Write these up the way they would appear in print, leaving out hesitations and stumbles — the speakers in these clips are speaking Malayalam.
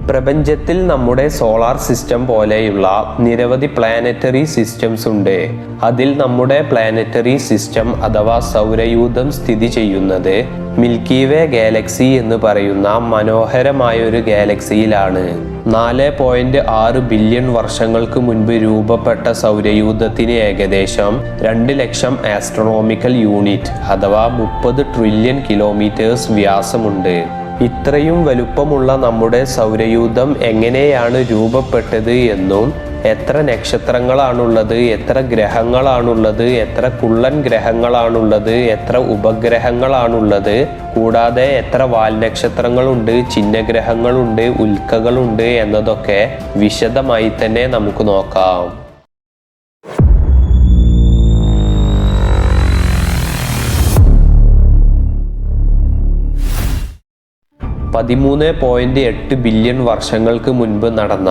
പ്രപഞ്ചത്തിൽ നമ്മുടെ സോളാർ സിസ്റ്റം പോലെയുള്ള നിരവധി പ്ലാനറ്ററി സിസ്റ്റംസ് ഉണ്ട്. അതിൽ നമ്മുടെ പ്ലാനറ്ററി സിസ്റ്റം അഥവാ സൗരയൂഥം സ്ഥിതി ചെയ്യുന്നത് മിൽക്കി വേ ഗാലക്സി എന്ന് പറയുന്ന മനോഹരമായ ഒരു ഗാലക്സിയിലാണ്. 4.6 ബില്യൺ വർഷങ്ങൾക്ക് മുൻപ് രൂപപ്പെട്ട സൗരയൂഥത്തിന് ഏകദേശം 2 ലക്ഷം ആസ്ട്രോണോമിക്കൽ യൂണിറ്റ് അഥവാ 30 ട്രില്യൺ കിലോമീറ്റേഴ്സ് വ്യാസമുണ്ട്. ഇത്രയും വലുപ്പമുള്ള നമ്മുടെ സൗരയൂഥം എങ്ങനെയാണ് രൂപപ്പെട്ടത് എന്നും എത്ര നക്ഷത്രങ്ങളാണുള്ളത്, എത്ര ഗ്രഹങ്ങളാണുള്ളത്, എത്ര കുള്ളൻ ഗ്രഹങ്ങളാണുള്ളത്, എത്ര ഉപഗ്രഹങ്ങളാണുള്ളത്, കൂടാതെ എത്ര വാൽനക്ഷത്രങ്ങളുണ്ട്, ചിഹ്നഗ്രഹങ്ങളുണ്ട്, ഉൽക്കകളുണ്ട് എന്നതൊക്കെ വിശദമായി തന്നെ നമുക്ക് നോക്കാം. 13.8 ബില്യൺ വർഷങ്ങൾക്ക് മുൻപ് നടന്ന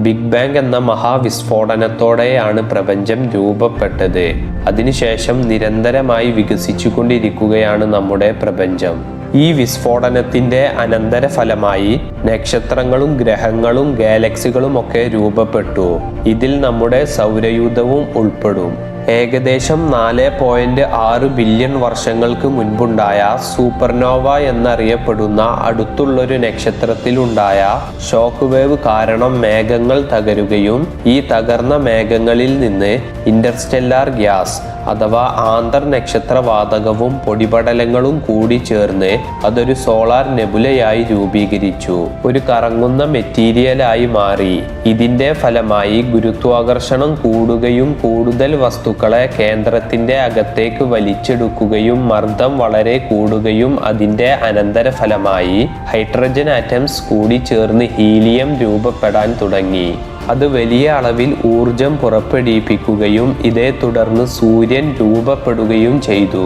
ബിഗ് ബാങ് എന്ന മഹാവിസ്ഫോടനത്തോടെയാണ് പ്രപഞ്ചം രൂപപ്പെട്ടത്. അതിനുശേഷം നിരന്തരമായി വികസിച്ചുകൊണ്ടിരിക്കുകയാണ് നമ്മുടെ പ്രപഞ്ചം. ഈ വിസ്ഫോടനത്തിൻ്റെ അനന്തരഫലമായി നക്ഷത്രങ്ങളും ഗ്രഹങ്ങളും ഗാലക്സികളും ഒക്കെ രൂപപ്പെട്ടു. ഇതിൽ നമ്മുടെ സൗരയൂഥവും ഉൾപ്പെടും. ഏകദേശം 4.6 ബില്യൺ വർഷങ്ങൾക്ക് മുൻപുണ്ടായ സൂപ്പർനോവ എന്നറിയപ്പെടുന്ന അടുത്തുള്ളൊരു നക്ഷത്രത്തിലുണ്ടായ ഷോക്ക് വേവ് കാരണം മേഘങ്ങൾ തകരുകയും ഈ തകർന്ന മേഘങ്ങളിൽ നിന്ന് ഇന്റർസ്റ്റെല്ലാർ ഗ്യാസ് അഥവാ ആന്തർനക്ഷത്രവാതകവും പൊടിപടലങ്ങളും കൂടി ചേർന്ന് അതൊരു സോളാർ നെബുലയായി രൂപീകരിച്ചു. ഒരു കറങ്ങുന്ന മെറ്റീരിയലായി മാറി. ഇതിന്റെ ഫലമായി ഗുരുത്വാകർഷണം കൂടുകയും കൂടുതൽ വസ്തുക്കളെ കേന്ദ്രത്തിന്റെ അകത്തേക്ക് വലിച്ചെടുക്കുകയും മർദ്ദം വളരെ കൂടുകയും അതിന്റെ അനന്തരഫലമായി ഹൈഡ്രജൻ ആറ്റംസ് കൂടി ചേർന്ന് ഹീലിയം രൂപപ്പെടാൻ തുടങ്ങി. അത് വലിയ അളവിൽ ഊർജം പുറപ്പെടുവിപ്പിക്കുകയും ഇതേ തുടർന്ന് സൂര്യൻ രൂപപ്പെടുകയും ചെയ്തു.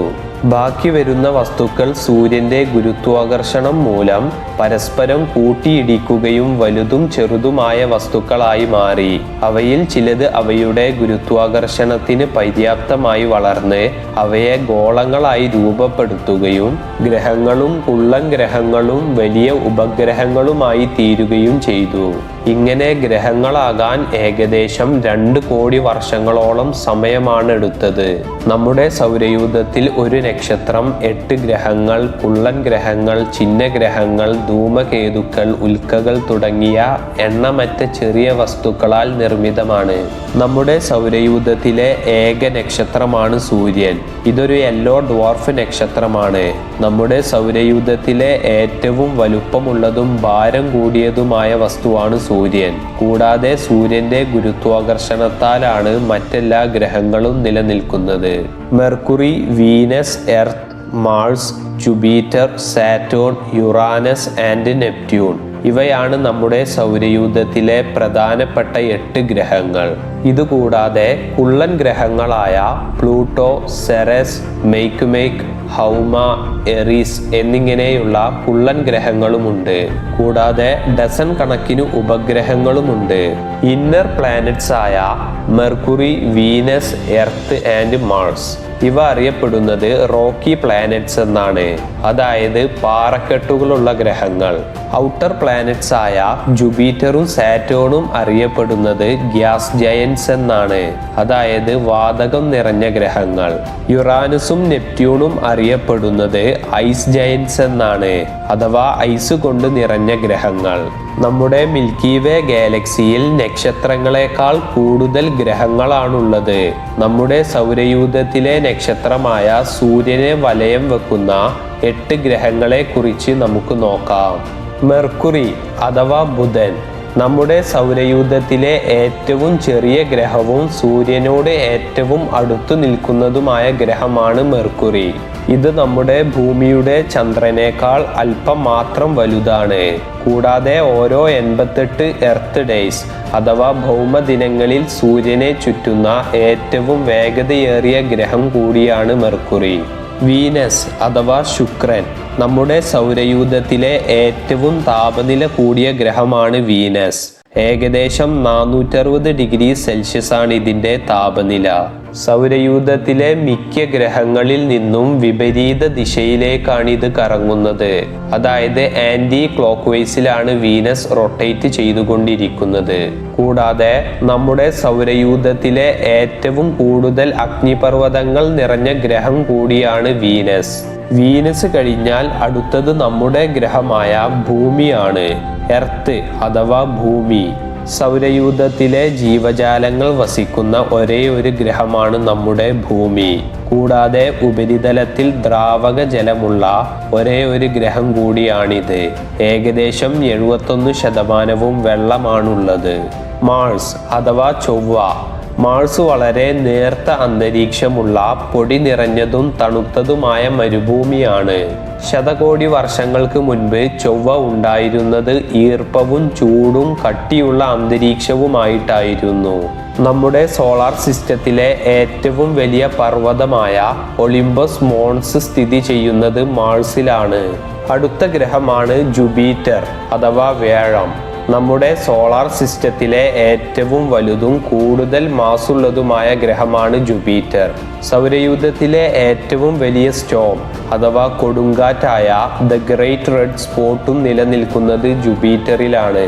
ബാക്കി വരുന്ന വസ്തുക്കൾ സൂര്യന്റെ ഗുരുത്വാകർഷണം മൂലം പരസ്പരം കൂട്ടിയിടിക്കുകയും വലുതും ചെറുതുമായ വസ്തുക്കളായി മാറി. അവയിൽ ചിലത് അവയുടെ ഗുരുത്വാകർഷണത്തിന് പര്യാപ്തമായി വളർന്ന് അവയെ ഗോളങ്ങളായി രൂപപ്പെടുത്തുകയും ഗ്രഹങ്ങളും കുള്ളൻ ഗ്രഹങ്ങളും വലിയ ഉപഗ്രഹങ്ങളുമായി തീരുകയും ചെയ്തു. ഇങ്ങനെ ഗ്രഹങ്ങളാകാൻ ഏകദേശം 2 കോടി വർഷങ്ങളോളം സമയമാണ് എടുത്തത്. നമ്മുടെ സൗരയൂഥത്തിൽ ഒരു നക്ഷത്രം, 8 ഗ്രഹങ്ങൾ, കുള്ളൻ ഗ്രഹങ്ങൾ, ചിഹ്നഗ്രഹങ്ങൾ, ധൂമകേതുക്കൾ, ഉൽക്കകൾ തുടങ്ങിയ എണ്ണമറ്റ ചെറിയ വസ്തുക്കളാൽ നിർമ്മിതമാണ്. നമ്മുടെ സൗരയൂഥത്തിലെ ഏക നക്ഷത്രമാണ് സൂര്യൻ. ഇതൊരു യെല്ലോ ഡ്വാർഫ് നക്ഷത്രമാണ്. നമ്മുടെ സൗരയൂഥത്തിലെ ഏറ്റവും വലുപ്പമുള്ളതും ഭാരം കൂടിയതുമായ വസ്തുവാണ് സൂര്യൻ. കൂടാതെ സൂര്യന്റെ ഗുരുത്വാകർഷണത്താലാണ് മറ്റെല്ലാ ഗ്രഹങ്ങളും നിലനിൽക്കുന്നത്. Mercury, Venus, Earth, Mars, Jupiter, Saturn, Uranus and Neptune ഇവയാണ് നമ്മുടെ സൗരയൂഥത്തിലെ പ്രധാനപ്പെട്ട 8 ഗ്രഹങ്ങൾ. ഇതുകൂടാതെ കുള്ളൻ ഗ്രഹങ്ങളായ Pluto, Ceres, Make, Haumea, Eris എന്നിങ്ങനെയുള്ള കുള്ളൻ ഗ്രഹങ്ങളുമുണ്ട്. കൂടാതെ ഡസൻ കണക്കിന് ഉപഗ്രഹങ്ങളുമുണ്ട്. ഇന്നർ പ്ലാനറ്റ്സ് ആയ Mercury, Venus, Earth and Mars ഇവ അറിയപ്പെടുന്നത് റോക്കി പ്ലാനറ്റ്സ് എന്നാണ്, അതായത് പാറക്കെട്ടുകളുള്ള ഗ്രഹങ്ങൾ. ഔട്ടർ പ്ലാനറ്റ്സ് ആയ ജൂപ്പിറ്ററും സാറ്റേണും അറിയപ്പെടുന്നത് ഗ്യാസ് ജയന്റ്സ് എന്നാണ്, അതായത് വാതകം നിറഞ്ഞ ഗ്രഹങ്ങൾ. യുറാനസും നെപ്റ്റ്യൂണും അറിയപ്പെടുന്നത് ഐസ് ജയന്റ്സ് എന്നാണ്, അഥവാ ഐസ് കൊണ്ട് നിറഞ്ഞ ഗ്രഹങ്ങൾ. നമ്മുടെ മിൽക്കി വേ ഗാലക്സിയിൽ നക്ഷത്രങ്ങളെക്കാൾ കൂടുതൽ ഗ്രഹങ്ങളാണുള്ളത്. നമ്മുടെ സൗരയൂഥത്തിലെ നക്ഷത്രമായ സൂര്യനെ വലയം വെക്കുന്ന 8 ഗ്രഹങ്ങളെ കുറിച്ച് നമുക്ക് നോക്കാം. മെർക്കുറി അഥവാ ബുധൻ നമ്മുടെ സൗരയൂഥത്തിലെ ഏറ്റവും ചെറിയ ഗ്രഹവും സൂര്യനോട് ഏറ്റവും അടുത്തു നിൽക്കുന്നതുമായ ഗ്രഹമാണ് മെർക്കുറി. ഇത് നമ്മുടെ ഭൂമിയുടെ ചന്ദ്രനേക്കാൾ അല്പം മാത്രം വലുതാണ്. കൂടാതെ ഓരോ 88 എർത്ത് ഡേയ്സ് അഥവാ ഭൗമദിനങ്ങളിൽ സൂര്യനെ ചുറ്റുന്ന ഏറ്റവും വേഗതയേറിയ ഗ്രഹം കൂടിയാണ് മെർക്കുറി. വീനസ് അഥവാ ശുക്രൻ നമ്മുടെ സൗരയൂഥത്തിലെ ഏറ്റവും താപനില കൂടിയ ഗ്രഹമാണ് വീനസ്. ഏകദേശം 460 ഡിഗ്രി സെൽഷ്യസ് ആണ് ഇതിൻ്റെ താപനില. സൗരയൂഥത്തിലെ മിക്ക ഗ്രഹങ്ങളിൽ നിന്നും വിപരീത ദിശയിലേക്കാണ് ഇത് കറങ്ങുന്നത്. അതായത് ആന്റി ക്ലോക്ക് വൈസിലാണ് വീനസ് റൊട്ടേറ്റ് ചെയ്തുകൊണ്ടിരിക്കുന്നത്. കൂടാതെ നമ്മുടെ സൗരയൂഥത്തിലെ ഏറ്റവും കൂടുതൽ അഗ്നിപർവ്വതങ്ങൾ നിറഞ്ഞ ഗ്രഹം കൂടിയാണ് വീനസ്. വീനസ് കഴിഞ്ഞാൽ അടുത്തത് നമ്മുടെ ഗ്രഹമായ ഭൂമിയാണ്. എർത്ത് അഥവാ ഭൂമി. സൗരയൂഥത്തിലെ ജീവജാലങ്ങൾ വസിക്കുന്ന ഒരേ ഒരു ഗ്രഹമാണ് നമ്മുടെ ഭൂമി. കൂടാതെ ഉപരിതലത്തിൽ ദ്രാവക ജലമുള്ള ഒരേ ഒരു ഗ്രഹം കൂടിയാണിത്. ഏകദേശം 71% വെള്ളമാണുള്ളത്. മാർസ് അഥവാ ചൊവ്വ. മാർസ് വളരെ നേർത്ത അന്തരീക്ഷമുള്ള പൊടി നിറഞ്ഞതും തണുത്തതുമായ മരുഭൂമിയാണ്. ശതകോടി വർഷങ്ങൾക്ക് മുൻപ് ചൊവ്വ ഉണ്ടായിരുന്നത് ഈർപ്പവും ചൂടും കട്ടിയുള്ള അന്തരീക്ഷവുമായിട്ടായിരുന്നു. നമ്മുടെ സോളാർ സിസ്റ്റത്തിലെ ഏറ്റവും വലിയ പർവ്വതമായ ഒളിമ്പസ് മോൺസ് സ്ഥിതി ചെയ്യുന്നത് മാർസിലാണ്. അടുത്ത ഗ്രഹമാണ് ജൂപ്പിറ്റർ അഥവാ വ്യാഴം. നമ്മുടെ സോളാർ സിസ്റ്റത്തിലെ ഏറ്റവും വലുതും കൂടുതൽ മാസുള്ളതുമായ ഗ്രഹമാണ് ജൂപ്പിറ്റർ. സൗരയൂഥത്തിലെ ഏറ്റവും വലിയ സ്റ്റോം അഥവാ കൊടുങ്കാറ്റായ ദ ഗ്രേറ്റ് റെഡ് സ്പോട്ടും നിലനിൽക്കുന്നത് ജൂപ്പിറ്ററിലാണ്.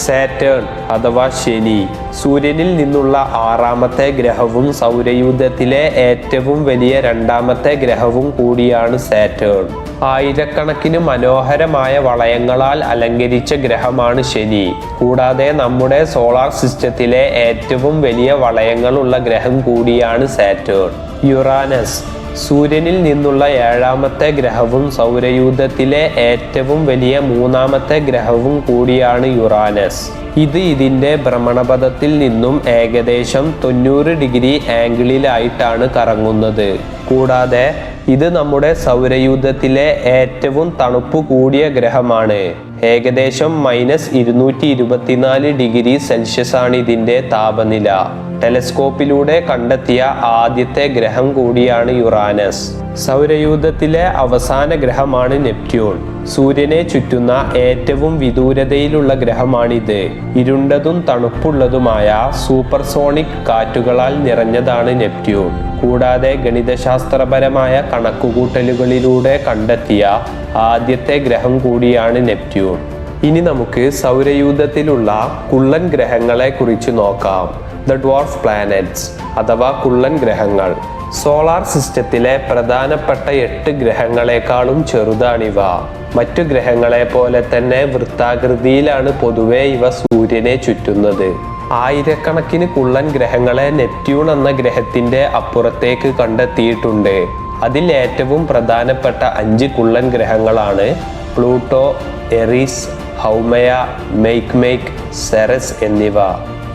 സാറ്റേൺ അഥവാ ശനി. സൂര്യനിൽ നിന്നുള്ള 6ാമത്തെ ഗ്രഹവും സൗരയൂഥത്തിലെ ഏറ്റവും വലിയ 2ാമത്തെ ഗ്രഹവും കൂടിയാണ് സാറ്റേൺ. ആയിരക്കണക്കിന് മനോഹരമായ വളയങ്ങളാൽ അലങ്കരിച്ച ഗ്രഹമാണ് ശനി. കൂടാതെ നമ്മുടെ സോളാർ സിസ്റ്റത്തിലെ ഏറ്റവും വലിയ വളയങ്ങളുള്ള ഗ്രഹം കൂടിയാണ് സാറ്റേൺ. യുറാനസ്. സൂര്യനിൽ നിന്നുള്ള 7ാമത്തെ ഗ്രഹവും സൗരയൂഥത്തിലെ ഏറ്റവും വലിയ 3ാമത്തെ ഗ്രഹവും കൂടിയാണ് യുറാനസ്. ഇത് ഇതിൻ്റെ ഭ്രമണപഥത്തിൽ നിന്നും ഏകദേശം 90 ഡിഗ്രി ആംഗിളിലായിട്ടാണ് കറങ്ങുന്നത്. കൂടാതെ ഇത് നമ്മുടെ സൗരയൂഥത്തിലെ ഏറ്റവും തണുപ്പ് കൂടിയ ഗ്രഹമാണ്. ഏകദേശം -224 ഡിഗ്രി സെൽഷ്യസ് ആണ് ഇതിൻ്റെ താപനില. ടെലസ്കോപ്പിലൂടെ കണ്ടെത്തിയ ആദ്യത്തെ ഗ്രഹം കൂടിയാണ് യുറാനസ്. സൗരയൂഥത്തിലെ അവസാന ഗ്രഹമാണ് നെപ്റ്റ്യൂൺ. സൂര്യനെ ചുറ്റുന്ന ഏറ്റവും വിദൂരതയിലുള്ള ഗ്രഹമാണിത്. ഇരുണ്ടതും തണുപ്പുള്ളതുമായ സൂപ്പർസോണിക് കാറ്റുകളാൽ നിറഞ്ഞതാണ് നെപ്റ്റ്യൂൺ. കൂടാതെ ഗണിതശാസ്ത്രപരമായ കണക്കുകൂട്ടലുകളിലൂടെ കണ്ടെത്തിയ ആദ്യത്തെ ഗ്രഹം കൂടിയാണ് നെപ്റ്റ്യൂൺ. ഇനി നമുക്ക് സൗരയൂഥത്തിലുള്ള കുള്ളൻ ഗ്രഹങ്ങളെ കുറിച്ച് നോക്കാം. ദ ഡ്വാർഫ് പ്ലാനറ്റ്സ് അഥവാ കുള്ളൻ ഗ്രഹങ്ങൾ. സോളാർ സിസ്റ്റത്തിലെ പ്രധാനപ്പെട്ട 8 ഗ്രഹങ്ങളെക്കാളും ചെറുതാണിവ. മറ്റു ഗ്രഹങ്ങളെ പോലെ തന്നെ വൃത്താകൃതിയിലാണ് പൊതുവെ ഇവ സൂര്യനെ ചുറ്റുന്നത്. ആയിരക്കണക്കിന് കുള്ളൻ ഗ്രഹങ്ങളെ നെപ്റ്റ്യൂൺ എന്ന ഗ്രഹത്തിന്റെ അപ്പുറത്തേക്ക് കണ്ടെത്തിയിട്ടുണ്ട്. അതിൽ ഏറ്റവും പ്രധാനപ്പെട്ട 5 കുള്ളൻ ഗ്രഹങ്ങളാണ് പ്ലൂട്ടോ, എറിസ്, ഹൗമയ, മെയ്ക്ക്, സെറസ് എന്നിവ.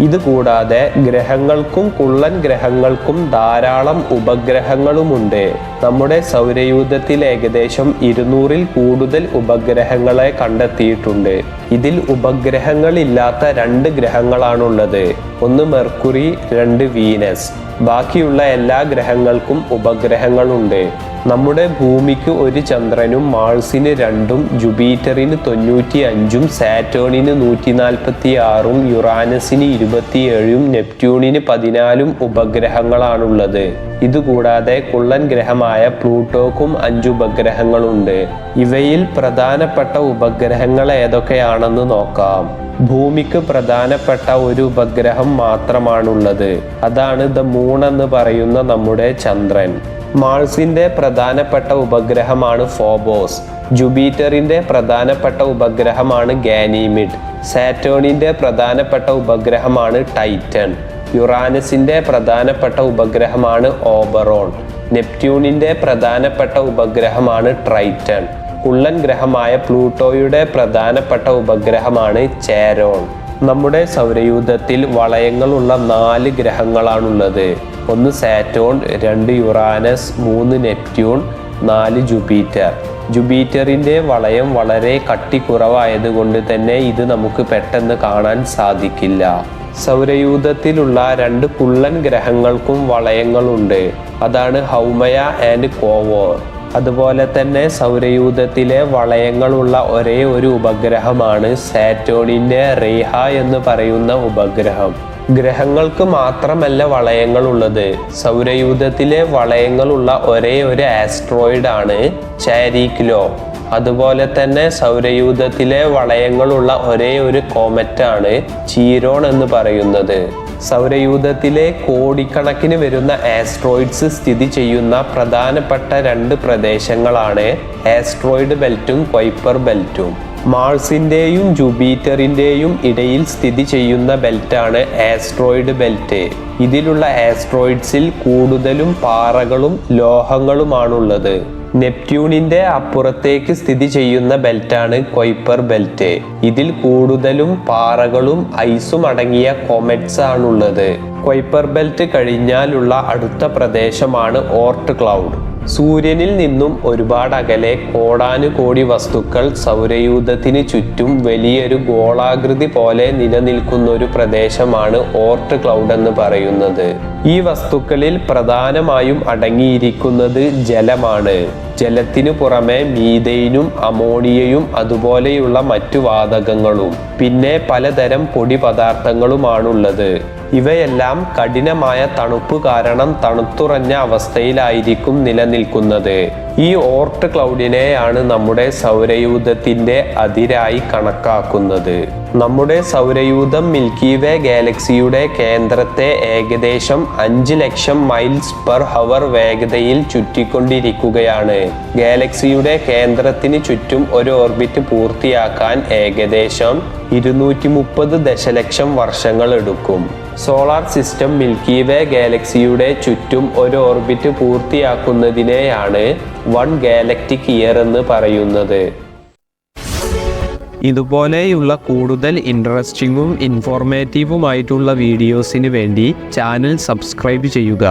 ഇതുകൂടാതെ ഗ്രഹങ്ങൾക്കും കുള്ളൻ ഗ്രഹങ്ങൾക്കും ധാരാളം ഉപഗ്രഹങ്ങളുമുണ്ട്. നമ്മുടെ സൗരയൂഥത്തിൽ ഏകദേശം 200-ൽ കൂടുതൽ ഉപഗ്രഹങ്ങളെ കണ്ടെത്തിയിട്ടുണ്ട്. ഇതിൽ ഉപഗ്രഹങ്ങളില്ലാത്ത 2 ഗ്രഹങ്ങളാണുള്ളത്. ഒന്ന് മെർക്കുറി, 2 വീനസ്. ബാക്കിയുള്ള എല്ലാ ഗ്രഹങ്ങൾക്കും ഉപഗ്രഹങ്ങളുണ്ട്. നമ്മുടെ ഭൂമിക്ക് 1 ചന്ദ്രനും മാർസിന് 2-ഉം ജൂപ്പിറ്ററിന് 95-ഉം സാറ്റേണിന് 146-ഉം യുറാനസിന് 27-ഉം നെപ്റ്റ്യൂണിന് 14-ഉം ഉപഗ്രഹങ്ങളാണുള്ളത്. ഇതുകൂടാതെ കുള്ളൻ ഗ്രഹമായ പ്ലൂട്ടോക്കും 5 ഉപഗ്രഹങ്ങളുണ്ട്. ഇവയിൽ പ്രധാനപ്പെട്ട ഉപഗ്രഹങ്ങൾ ഏതൊക്കെയാണെന്ന് നോക്കാം. ഭൂമിക്ക് പ്രധാനപ്പെട്ട ഒരു ഉപഗ്രഹം മാത്രമാണുള്ളത്. അതാണ് ദ മൂൺ എന്ന് പറയുന്ന നമ്മുടെ ചന്ദ്രൻ. മാർസിന്റെ പ്രധാനപ്പെട്ട ഉപഗ്രഹമാണ് ഫോബോസ്. ജൂപ്പിറ്ററിന്റെ പ്രധാനപ്പെട്ട ഉപഗ്രഹമാണ് ഗാനിമീഡ്. സാറ്റേണിന്റെ പ്രധാനപ്പെട്ട ഉപഗ്രഹമാണ് ടൈറ്റൻ. യുറാനസിന്റെ പ്രധാനപ്പെട്ട ഉപഗ്രഹമാണ് ഓബറോൺ. നെപ്റ്റ്യൂണിന്റെ പ്രധാനപ്പെട്ട ഉപഗ്രഹമാണ് ട്രൈറ്റൺ. കുള്ളൻ ഗ്രഹമായ പ്ലൂട്ടോയുടെ പ്രധാനപ്പെട്ട ഉപഗ്രഹമാണ് ചേരോൺ. നമ്മുടെ സൗരയൂഥത്തിൽ വളയങ്ങളുള്ള 4 ഗ്രഹങ്ങളാണുള്ളത്. 1 സാറ്റേൺ, 2 യുറാനസ്, 3 നെപ്റ്റ്യൂൺ, 4 ജൂപ്പിറ്റർ. ജൂപ്പിറ്ററിന്റെ വളയം വളരെ കട്ടി കുറവായതുകൊണ്ട് തന്നെ ഇത് നമുക്ക് പെട്ടെന്ന് കാണാൻ സാധിക്കില്ല. സൗരയൂഥത്തിലുള്ള 2 കുള്ളൻ ഗ്രഹങ്ങൾക്കും വളയങ്ങളുണ്ട്. അതാണ് ഹൗമയ ആൻഡ് കോവോർ. അതുപോലെ തന്നെ സൗരയൂഥത്തിലെ വളയങ്ങളുള്ള ഒരേ ഒരു ഉപഗ്രഹമാണ് സാറ്റേണിന്റെ റീഹ എന്ന് പറയുന്ന ഉപഗ്രഹം. ഗ്രഹങ്ങൾക്ക് മാത്രമല്ല വളയങ്ങളുള്ളത്. സൗരയൂഥത്തിലെ വളയങ്ങളുള്ള ഒരേ ഒരു ആസ്ട്രോയിഡ് ആണ് ചാരിക്ലോ. അതുപോലെ തന്നെ സൗരയൂഥത്തിലെ വളയങ്ങളുള്ള ഒരേ ഒരു കോമറ്റാണ് ചീരോൺ എന്ന് പറയുന്നത്. സൗരയൂഥത്തിലെ കോടിക്കണക്കിന് വരുന്ന ആസ്ട്രോയിഡ്സ് സ്ഥിതി ചെയ്യുന്ന പ്രധാനപ്പെട്ട 2 പ്രദേശങ്ങളാണ് ആസ്ട്രോയിഡ് ബെൽറ്റും കുയിപ്പർ ബെൽറ്റും. മാർസിന്റെയും ജൂപ്പിറ്ററിന്റെയും ഇടയിൽ സ്ഥിതി ചെയ്യുന്ന ബെൽറ്റാണ് ആസ്ട്രോയിഡ് ബെൽറ്റ്. ഇതിലുള്ള ആസ്ട്രോയിഡ്സിൽ കൂടുതലും പാറകളും ലോഹങ്ങളുമാണുള്ളത്. നെപ്റ്റ്യൂണിന്റെ അപ്പുറത്തേക്ക് സ്ഥിതി ചെയ്യുന്ന ബെൽറ്റാണ് കുയിപ്പർ ബെൽറ്റ്. ഇതിൽ കൂടുതലും പാറകളും ഐസും അടങ്ങിയ കോമറ്റ്സ് ആണുള്ളത്. കുയിപ്പർ ബെൽറ്റ് കഴിഞ്ഞാലുള്ള അടുത്ത പ്രദേശമാണ് ഓർട്ട് ക്ലൗഡ്. സൂര്യനിൽ നിന്നും ഒരുപാട് അകലെ കോടാനുകോടി വസ്തുക്കൾ സൗരയൂഥത്തിന് ചുറ്റും വലിയൊരു ഗോളാകൃതി പോലെ നിലനിൽക്കുന്ന ഒരു പ്രദേശമാണ് ഓർട്ട് ക്ലൗഡ് എന്ന് പറയുന്നത്. ഈ വസ്തുക്കളിൽ പ്രധാനമായും അടങ്ങിയിരിക്കുന്നത് ജലമാണ്. ജലത്തിനു പുറമെ മീഥെയ്നും അമോണിയയും അതുപോലെയുള്ള മറ്റു വാതകങ്ങളും പിന്നെ പലതരം പൊടി പദാർത്ഥങ്ങളുമാണുള്ളത്. ഇവയെല്ലാം കഠിനമായ തണുപ്പ് കാരണം തണുത്തുറഞ്ഞ അവസ്ഥയിലായിരിക്കും നിലനിൽക്കുന്നത്. ഈ ഓർട്ട് ക്ലൗഡിനെയാണ് നമ്മുടെ സൗരയൂഥത്തിന്റെ അതിരായി കണക്കാക്കുന്നത്. നമ്മുടെ സൗരയൂഥം മിൽക്കി വേ ഗാലക്സിയുടെ കേന്ദ്രത്തെ ഏകദേശം 5 ലക്ഷം മൈൽസ് പെർ ഹവർ വേഗതയിൽ ചുറ്റിക്കൊണ്ടിരിക്കുകയാണ്. ഗാലക്സിയുടെ കേന്ദ്രത്തിന് ചുറ്റും ഒരു ഓർബിറ്റ് പൂർത്തിയാക്കാൻ ഏകദേശം 230 ദശലക്ഷം വർഷങ്ങൾ എടുക്കും. സോളാർ സിസ്റ്റം മിൽക്കി വേ ഗാലക്സിയുടെ ചുറ്റും ഒരു ഓർബിറ്റ് പൂർത്തിയാക്കുന്നതിനെയാണ് 1 ഗാലക്റ്റിക് ഇയർ എന്ന് പറയുന്നത്. ഇതുപോലെയുള്ള കൂടുതൽ ഇൻട്രസ്റ്റിംഗും ഇൻഫോർമേറ്റീവുമായിട്ടുള്ള വീഡിയോസിന് വേണ്ടി ചാനൽ സബ്സ്ക്രൈബ് ചെയ്യുക.